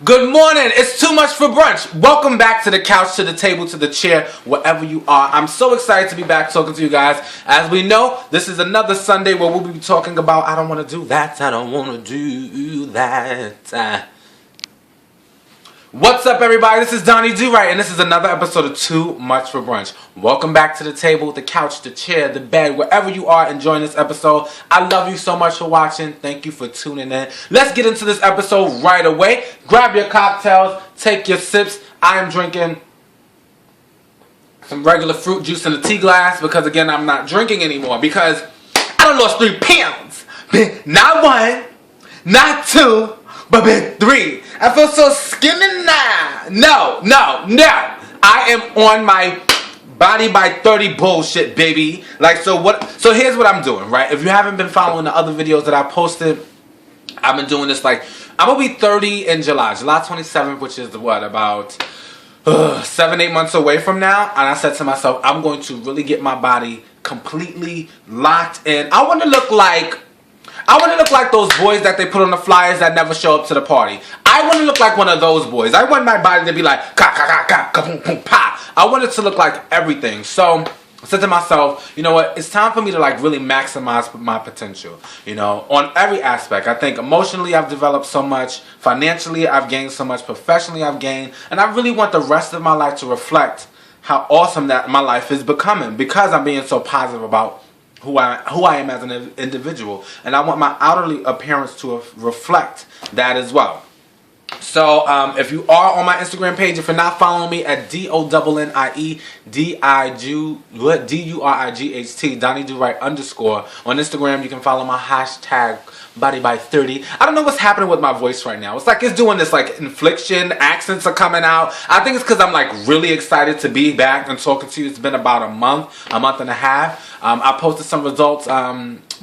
Good morning. It's too much for brunch. Welcome back to the couch, to the table, to the chair, wherever you are. I'm so excited to be back talking to you guys. As we know, this is another Sunday where we'll be talking about I don't want to do that. I don't want to do that. What's up, everybody? This is Donnie Duright, and this is another episode of Too Much for Brunch. Welcome back to the table, the couch, the chair, the bed, wherever you are enjoying this episode. I love you so much for watching. Thank you for tuning in. Let's get into this episode right away. Grab your cocktails, take your sips. I am drinking some regular fruit juice in a tea glass because, again, I'm not drinking anymore because I done lost 3 pounds. Not 1, not 2, but been 3. I feel so skinny now. No. I am on my body by 30 bullshit, baby. So here's what I'm doing, right? If you haven't been following the other videos that I posted, I've been doing this I'm going to be 30 in July 27th, which is about 7-8 months away from now. And I said to myself, I'm going to really get my body completely locked in. I want to look like those boys that they put on the flyers that never show up to the party. I want to look like one of those boys. I want my body to be like, ka ka ka ka ka boom boom pa. I want it to look like everything. So I said to myself, you know what? It's time for me to really maximize my potential. On every aspect. I think emotionally I've developed so much. Financially I've gained so much. Professionally I've gained. And I really want the rest of my life to reflect how awesome that my life is becoming because I'm being so positive about who I am as an individual, and I want my outerly appearance to reflect that as well. So if you are on my Instagram page, if you're not following me at DONNIE DURIGHT Donnie Duright _ on Instagram, you can follow my hashtag body by 30. I don't know what's happening with my voice right now. It's doing this inflection, accents are coming out. I think it's because I'm really excited to be back and talking to you. It's been about a month and a half. I posted some results,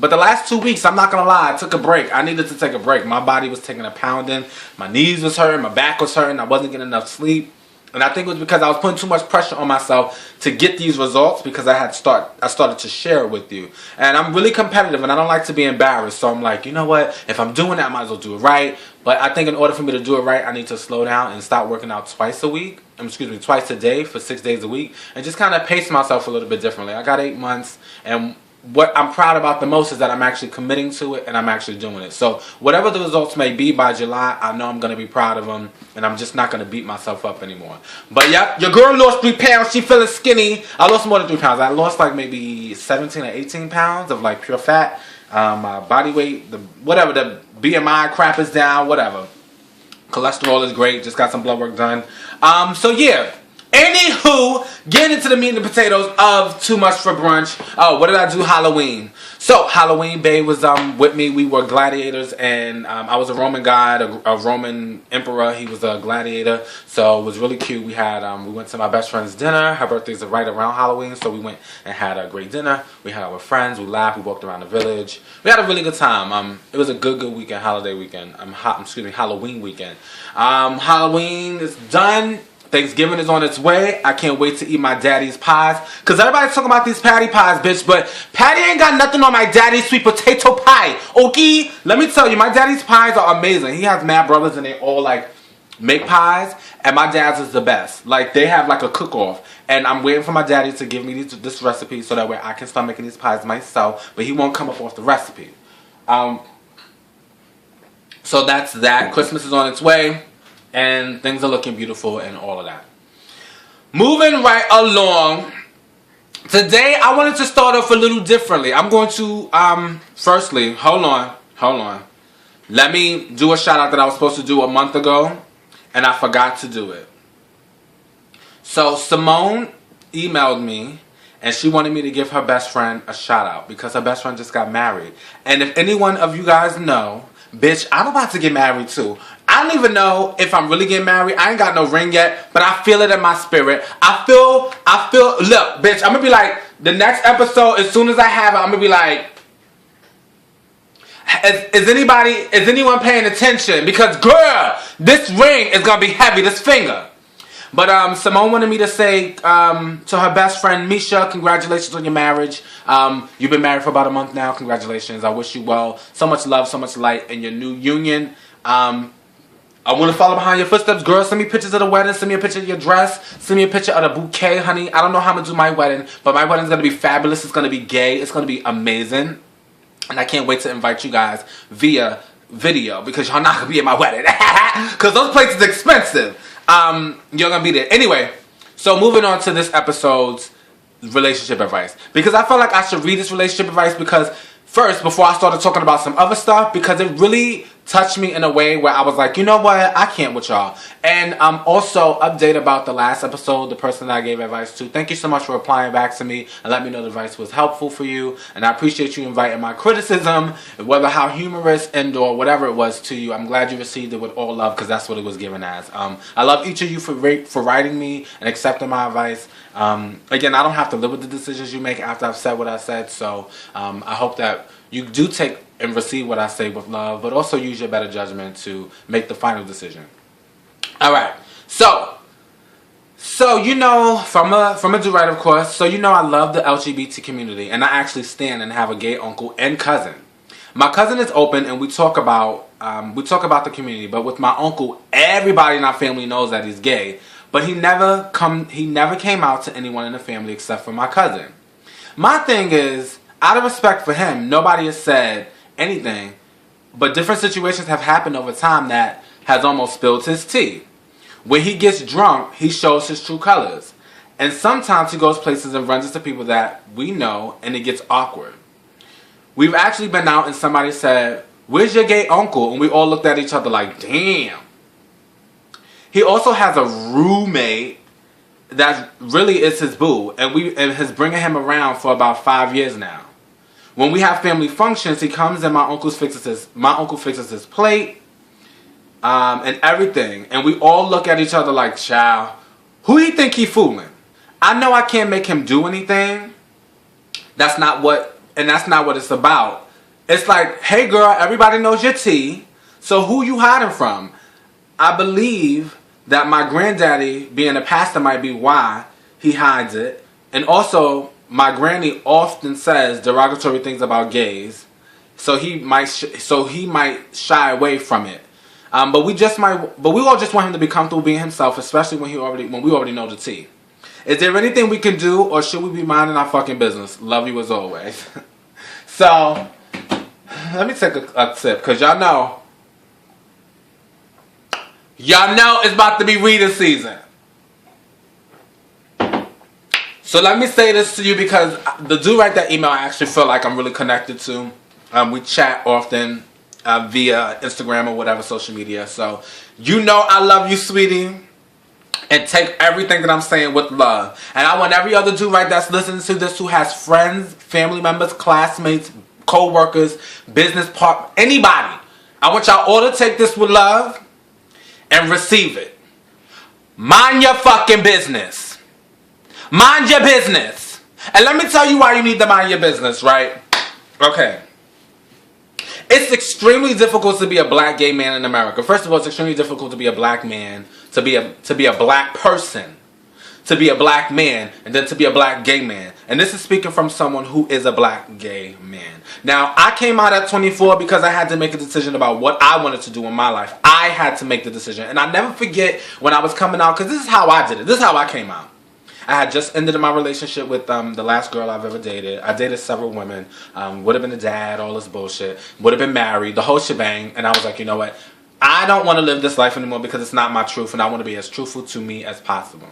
but the last 2 weeks, I'm not gonna lie, I took a break. I needed to take a break. My body was taking a pounding. My knees was hurting. My back was hurting. I wasn't getting enough sleep. And I think it was because I was putting too much pressure on myself to get these results because I started to share it with you. And I'm really competitive and I don't like to be embarrassed. So I'm like, you know what? If I'm doing that, I might as well do it right. But I think in order for me to do it right, I need to slow down and start working out twice a day for 6 days a week. And just kind of pace myself a little bit differently. I got 8 months, and what I'm proud about the most is that I'm actually committing to it and I'm actually doing it. So whatever the results may be by July, I know I'm going to be proud of them and I'm just not going to beat myself up anymore. But yep, your girl lost 3 pounds. She feeling skinny. I lost more than 3 pounds. I lost maybe 17 or 18 pounds of pure fat. My body weight, the BMI crap is down, whatever. Cholesterol is great. Just got some blood work done. So yeah. Anywho, getting into the meat and potatoes of Too Much for Brunch. Oh, what did I do? Halloween. So Halloween, Babe was with me. We were gladiators, and I was a Roman god, a Roman emperor. He was a gladiator, so it was really cute. We went to my best friend's dinner. Her birthday's right around Halloween, so we went and had a great dinner. We had our friends. We laughed. We walked around the village. We had a really good time. It was a good weekend, holiday weekend. Halloween weekend. Halloween is done. Thanksgiving is on its way. I can't wait to eat my daddy's pies. Because everybody's talking about these patty pies, bitch. But Patty ain't got nothing on my daddy's sweet potato pie. Okay? Let me tell you, my daddy's pies are amazing. He has mad brothers and they all make pies. And my dad's is the best. They have a cook-off. And I'm waiting for my daddy to give me this recipe so that way I can start making these pies myself. But he won't come up off the recipe. So that's that. Christmas is on its way. And things are looking beautiful and all of that. Moving right along. Today, I wanted to start off a little differently. I'm going to, firstly, hold on. Let me do a shout out that I was supposed to do a month ago. And I forgot to do it. So, Simone emailed me. And she wanted me to give her best friend a shout out. Because her best friend just got married. And if any one of you guys know, bitch, I'm about to get married too. I don't even know if I'm really getting married. I ain't got no ring yet, but I feel it in my spirit. I feel, look, bitch, I'm going to be the next episode, as soon as I have it, I'm going to be is anyone paying attention? Because, girl, this ring is going to be heavy, this finger. But Simone wanted me to say to her best friend, Misha, congratulations on your marriage. You've been married for about a month now. Congratulations. I wish you well. So much love, so much light in your new union. I want to follow behind your footsteps, girl. Send me pictures of the wedding. Send me a picture of your dress. Send me a picture of the bouquet, honey. I don't know how I'm going to do my wedding, but my wedding's going to be fabulous. It's going to be gay. It's going to be amazing. And I can't wait to invite you guys via video because y'all not going to be at my wedding. Because those places are expensive. You're going to be there. Anyway, so moving on to this episode's relationship advice. Because I felt like I should read this relationship advice because first, before I started talking about some other stuff, because it really touched me in a way where I was like, you know what, I can't with y'all. And also update about the last episode, the person that I gave advice to. Thank you so much for replying back to me and let me know the advice was helpful for you. And I appreciate you inviting my criticism, whether how humorous and or whatever it was to you. I'm glad you received it with all love because that's what it was given as. I love each of you for writing me and accepting my advice. Again, I don't have to live with the decisions you make after I've said what I said. So I hope that you do take and receive what I say with love, but also use your better judgment to make the final decision. All right. So you know, from a Duright, of course. So you know, I love the LGBT community, and I actually stand and have a gay uncle and cousin. My cousin is open, and we talk about the community. But with my uncle, everybody in our family knows that he's gay. But he never came out to anyone in the family except for my cousin. My thing is, out of respect for him, nobody has said anything, but different situations have happened over time that has almost spilled his tea. When he gets drunk, he shows his true colors. And sometimes he goes places and runs into people that we know, and it gets awkward. We've actually been out and somebody said, "Where's your gay uncle?" And we all looked at each other like, damn. He also has a roommate that really is his boo, and has bringing him around for about 5 years now. When we have family functions, he comes and my uncle fixes his plate, and everything. And we all look at each other like, child, who do you think he fooling? I know I can't make him do anything. That's not what it's about. It's like, hey girl, everybody knows your tea, so who you hiding from? I believe that my granddaddy, being a pastor, might be why he hides it. And also, my granny often says derogatory things about gays, so he might shy away from it. But we all just want him to be comfortable being himself, especially when we already know the tea. Is there anything we can do, or should we be minding our fucking business? Love you as always. So, let me take a sip, because y'all know it's about to be reading season. So let me say this to you because the Duright that email I actually feel like I'm really connected to. We chat often via Instagram or whatever social media. So you know I love you, sweetie. And take everything that I'm saying with love. And I want every other Duright that's listening to this who has friends, family members, classmates, co-workers, business partners, anybody. I want y'all all to take this with love and receive it. Mind your fucking business. Mind your business. And let me tell you why you need to mind your business, right? Okay. It's extremely difficult to be a black gay man in America. First of all, it's extremely difficult to be a black man, to be a black person, to be a black man, and then to be a black gay man. And this is speaking from someone who is a black gay man. Now, I came out at 24 because I had to make a decision about what I wanted to do in my life. I had to make the decision. And I never forget when I was coming out, because this is how I did it. This is how I came out. I had just ended my relationship with the last girl I've ever dated. I dated several women. Would have been a dad, all this bullshit. Would have been married, the whole shebang. And I was like, you know what? I don't want to live this life anymore because it's not my truth. And I want to be as truthful to me as possible.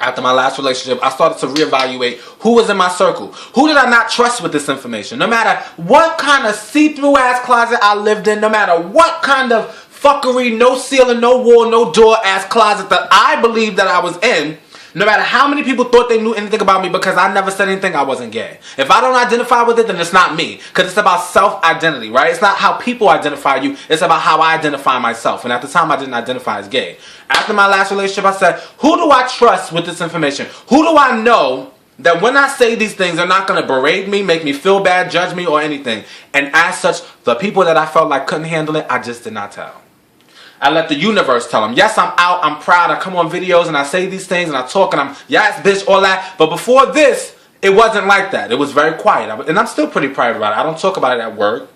After my last relationship, I started to reevaluate who was in my circle. Who did I not trust with this information? No matter what kind of see-through ass closet I lived in, no matter what kind of fuckery, no ceiling, no wall, no door ass closet that I believed that I was in, no matter how many people thought they knew anything about me because I never said anything, I wasn't gay. If I don't identify with it, then it's not me. Because it's about self-identity, right? It's not how people identify you. It's about how I identify myself. And at the time, I didn't identify as gay. After my last relationship, I said, who do I trust with this information? Who do I know that when I say these things, they're not going to berate me, make me feel bad, judge me, or anything? And as such, the people that I felt like couldn't handle it, I just did not tell. I let the universe tell them. Yes, I'm out, I'm proud, I come on videos and I say these things and I talk and I'm, yes, bitch, all that. But before this, it wasn't like that. It was very quiet. And I'm still pretty private about it. I don't talk about it at work.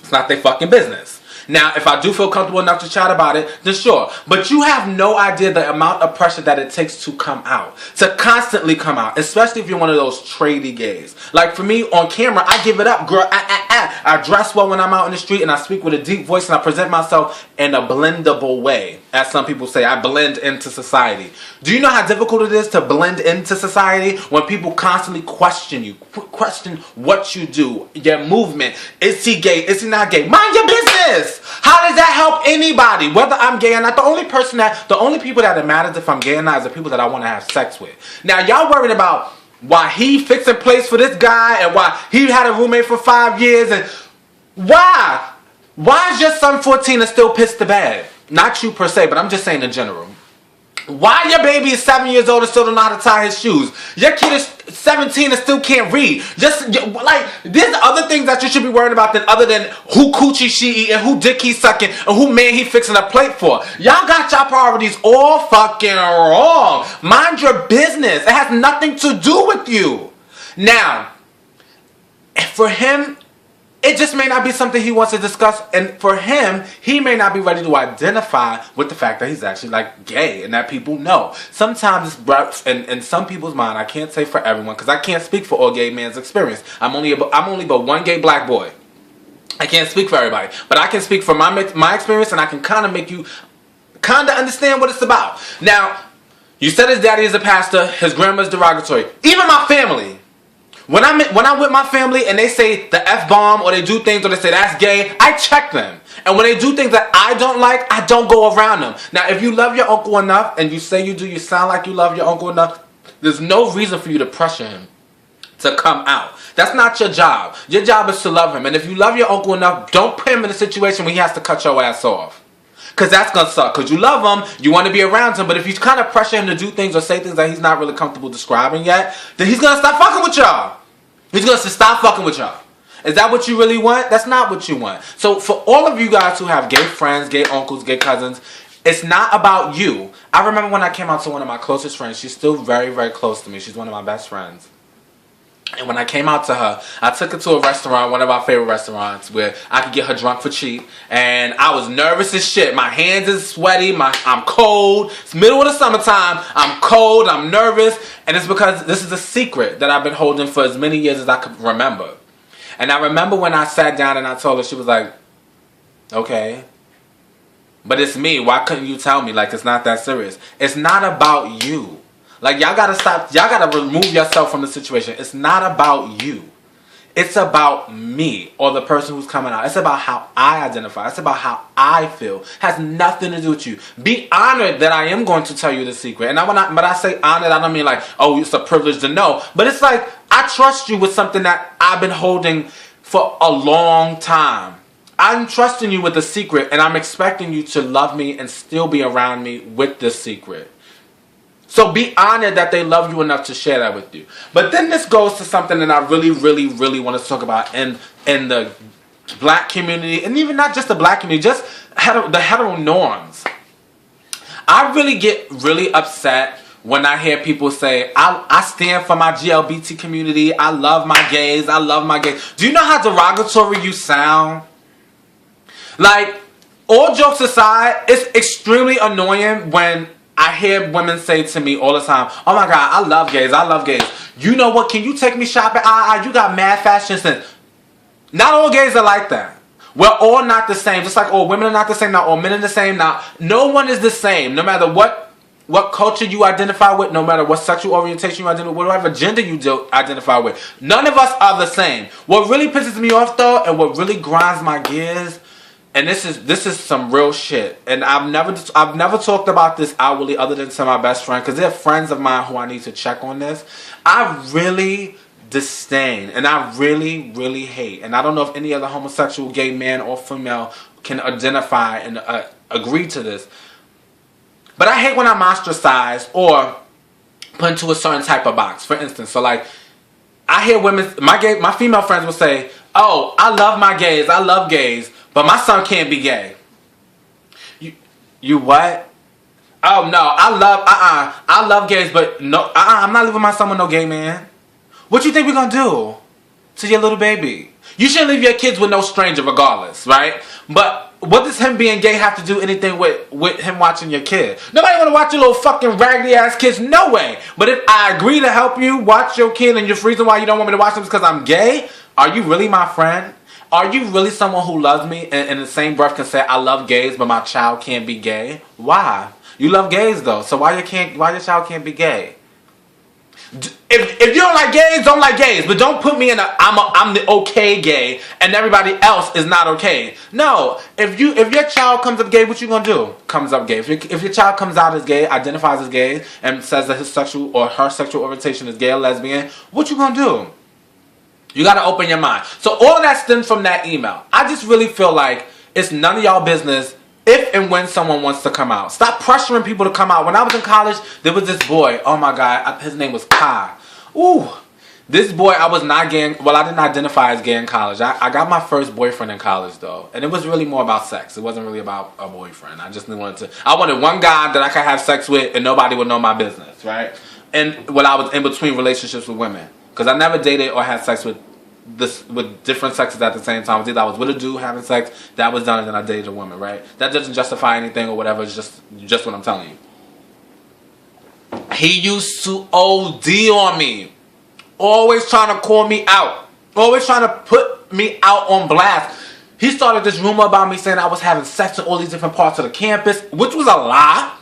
It's not their fucking business. Now, if I do feel comfortable enough to chat about it, then sure. But you have no idea the amount of pressure that it takes to come out. To constantly come out. Especially if you're one of those tradie gays. Like for me, on camera, I give it up, girl. I dress well when I'm out in the street, and I speak with a deep voice, and I present myself in a blendable way. As some people say, I blend into society. Do you know how difficult it is to blend into society when people constantly question you? Question what you do, your movement. Is he gay? Is he not gay? Mind your business! How does that help anybody? Whether I'm gay or not, the only people that it matters if I'm gay or not is the people that I want to have sex with. Now, y'all worried about why he fixing place for this guy and why he had a roommate for 5 years and why? Why is your son 14 and still pissed to bed? Not you per se, but I'm just saying in general. Why your baby is 7 years old and still don't know how to tie his shoes? Your kid is 17 and still can't read. Just like there's other things that you should be worried about than other than who coochie she eat and who dick he sucking and who man he fixing a plate for. Y'all got y'all priorities all fucking wrong. Mind your business. It has nothing to do with you. Now, for him, it just may not be something he wants to discuss, and for him, he may not be ready to identify with the fact that he's actually like gay and that people know. Sometimes it's in some people's mind. I can't say for everyone because I can't speak for all gay men's experience. I'm only but one gay black boy. I can't speak for everybody, but I can speak for my experience, and I can kind of make you kind of understand what it's about. Now, you said his daddy is a pastor, his grandma's derogatory. Even my family. When I'm with my family and they say the F-bomb or they do things or they say that's gay, I check them. And when they do things that I don't like, I don't go around them. Now, if you love your uncle enough and you say you do, you sound like you love your uncle enough, there's no reason for you to pressure him to come out. That's not your job. Your job is to love him. And if you love your uncle enough, don't put him in a situation where he has to cut your ass off. Because that's going to suck. Because you love him, you want to be around him, but if you kind of pressure him to do things or say things that he's not really comfortable describing yet, then he's going to stop fucking with y'all. He's going to stop fucking with y'all. Is that what you really want? That's not what you want. So for all of you guys who have gay friends, gay uncles, gay cousins, it's not about you. I remember when I came out to one of my closest friends. She's still very, very close to me. She's one of my best friends. And when I came out to her, I took her to a restaurant, one of our favorite restaurants, where I could get her drunk for cheap. And I was nervous as shit. My hands is sweaty. I'm cold. It's middle of the summertime. I'm cold. I'm nervous. And it's because this is a secret that I've been holding for as many years as I could remember. And I remember when I sat down and I told her, she was like, okay. But it's me. Why couldn't you tell me? Like, it's not that serious. It's not about you. Like, y'all gotta stop. Y'all gotta remove yourself from the situation. It's not about you. It's about me or the person who's coming out. It's about how I identify. It's about how I feel. It has nothing to do with you. Be honored that I am going to tell you the secret. And when I say honored, I don't mean like, oh, it's a privilege to know. But it's like, I trust you with something that I've been holding for a long time. I'm trusting you with a secret, and I'm expecting you to love me and still be around me with this secret. So be honored that they love you enough to share that with you. But then this goes to something that I really, really, really want to talk about in the black community, and even not just the black community, just the hetero norms. I really get really upset when I hear people say, I stand for my GLBT community, I love my gays, I love my gays. Do you know how derogatory you sound? Like, all jokes aside, it's extremely annoying when I hear women say to me all the time, oh my God, I love gays, I love gays. You know what, can you take me shopping? You got mad fashion sense. Not all gays are like that. We're all not the same. Just like all women are not the same, not all men are the same. Now, no one is the same. No matter what culture you identify with, no matter what sexual orientation you identify with, whatever gender you identify with. None of us are the same. What really pisses me off though, and what really grinds my gears, and this is some real shit. And I've never talked about this outwardly other than to my best friend, because they're friends of mine who I need to check on this. I really disdain and I really, really hate, and I don't know if any other homosexual gay man or female can identify and agree to this, but I hate when I'm ostracized or put into a certain type of box. For instance, so like, I hear women, my female friends will say, oh, I love my gays, I love gays, but my son can't be gay. You what? Oh no, I love gays, but no, I'm not leaving my son with no gay man. What you think we're gonna do to your little baby? You shouldn't leave your kids with no stranger regardless, right? But what does him being gay have to do anything with him watching your kid? Nobody want to watch your little fucking raggedy ass kids. No way. But if I agree to help you watch your kid and your reason why you don't want me to watch them is because I'm gay, are you really my friend? Are you really someone who loves me and in the same breath can say I love gays but my child can't be gay? Why? You love gays though, so why your child can't be gay? If you don't like gays, but don't put me in I'm the okay gay and everybody else is not okay. No, if your child comes up gay, what you gonna do? Comes up gay. If your child comes out as gay, identifies as gay, and says that his sexual or her sexual orientation is gay or lesbian, what you gonna do? You gotta open your mind. So all that stems from that email. I just really feel like it's none of y'all business if and when someone wants to come out. Stop pressuring people to come out. When I was in college, there was this boy. Oh my God, his name was Kai. Ooh, this boy, I was not gay. Well, I didn't identify as gay in college. I got my first boyfriend in college though, and it was really more about sex. It wasn't really about a boyfriend. I wanted one guy that I could have sex with and nobody would know my business, right? And when I was in between relationships with women. Because I never dated or had sex with different sexes at the same time. Either I was with a dude having sex, that was done, and then I dated a woman, right? That doesn't justify anything or whatever. It's just what I'm telling you. He used to OD on me. Always trying to call me out. Always trying to put me out on blast. He started this rumor about me saying I was having sex in all these different parts of the campus, which was a lie.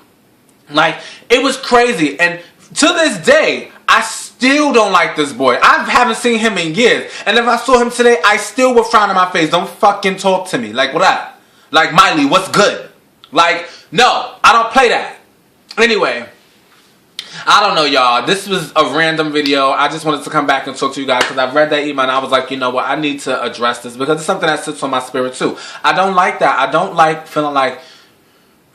Like, it was crazy. And to this day, I still don't like this boy. I haven't seen him in years. And if I saw him today, I still would frown in my face. Don't fucking talk to me. Like, what up? Like, Miley, what's good? Like, no, I don't play that. Anyway, I don't know, y'all. This was a random video. I just wanted to come back and talk to you guys because I've read that email and I was like, you know what? I need to address this because it's something that sits on my spirit too. I don't like that. I don't like feeling like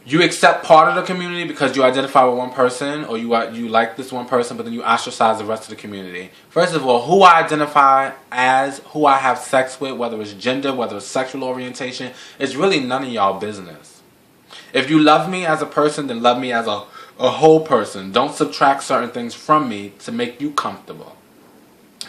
you accept part of the community because you identify with one person or you like this one person, but then you ostracize the rest of the community. First of all, who I identify as, who I have sex with, whether it's gender, whether it's sexual orientation, it's really none of y'all business. If you love me as a person, then love me as a whole person. Don't subtract certain things from me to make you comfortable.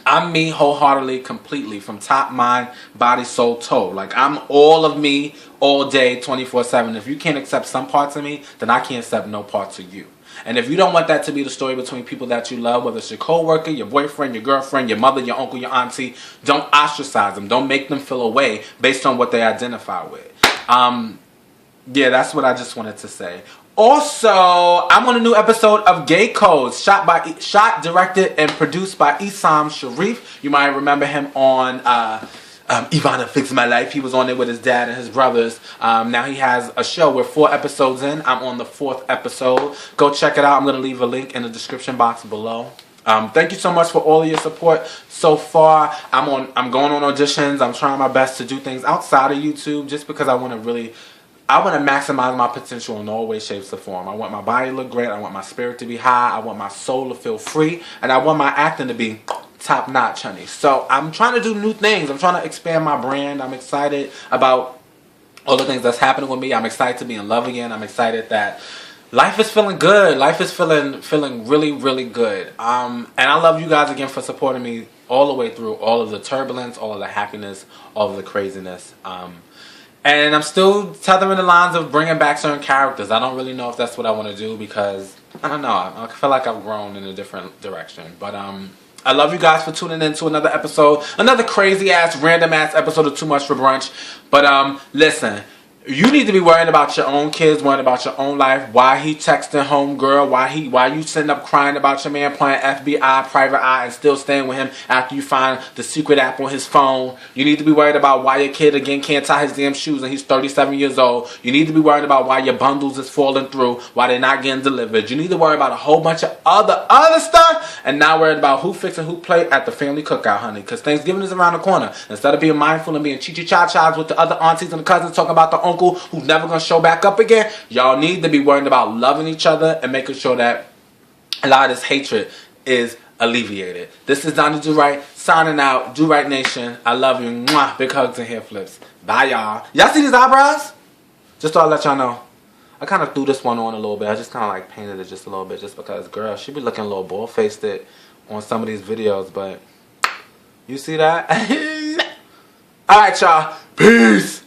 I'm me wholeheartedly, completely, from top, mind, body, soul, toe. Like, I'm all of me, all day, 24/7. If you can't accept some parts of me, then I can't accept no parts of you. And if you don't want that to be the story between people that you love, whether it's your co-worker, your boyfriend, your girlfriend, your mother, your uncle, your auntie, don't ostracize them. Don't make them feel away based on what they identify with. Yeah, that's what I just wanted to say. Also, I'm on a new episode of Gay Codes, shot, directed, and produced by Isam Sharif. You might remember him on Ivana Fix My Life. He was on it with his dad and his brothers. Now he has a show. We're 4 episodes in. I'm on the 4th episode. Go check it out. I'm going to leave a link in the description box below. Thank you so much for all of your support so far. I'm going on auditions. I'm trying my best to do things outside of YouTube just because I want to maximize my potential in all ways, shapes, or form. I want my body to look great. I want my spirit to be high. I want my soul to feel free. And I want my acting to be top notch, honey. So I'm trying to do new things. I'm trying to expand my brand. I'm excited about all the things that's happening with me. I'm excited to be in love again. I'm excited that life is feeling good. Life is feeling really, really good. And I love you guys again for supporting me all the way through all of the turbulence, all of the happiness, all of the craziness. And I'm still tethering the lines of bringing back certain characters. I don't really know if that's what I want to do because, I don't know, I feel like I've grown in a different direction. But I love you guys for tuning in to another episode. Another crazy-ass, random-ass episode of Too Much for Brunch. But listen, you need to be worrying about your own kids, worrying about your own life. Why he texting homegirl? Why you sitting up crying about your man playing FBI, private eye, and still staying with him after you find the secret app on his phone? You need to be worried about why your kid again can't tie his damn shoes and he's 37 years old. You need to be worried about why your bundles is falling through, why they're not getting delivered. You need to worry about a whole bunch of other stuff and not worried about who fixing who plate at the family cookout, honey. Because Thanksgiving is around the corner. Instead of being mindful and being chichi-cha-chas with the other aunties and the cousins talking about the uncle who's never gonna show back up again, y'all need to be worried about loving each other and making sure that a lot of this hatred is alleviated. This is Donnie Duright signing out. Duright Nation, I love you. Mwah. Big hugs and hair flips. Bye, y'all. Y'all see these eyebrows? Just thought I'd let y'all know. I kind of threw this one on a little bit. I just kind of like painted it just a little bit just because, girl, she be looking a little bald-faced on some of these videos, but you see that? All right, y'all. Peace.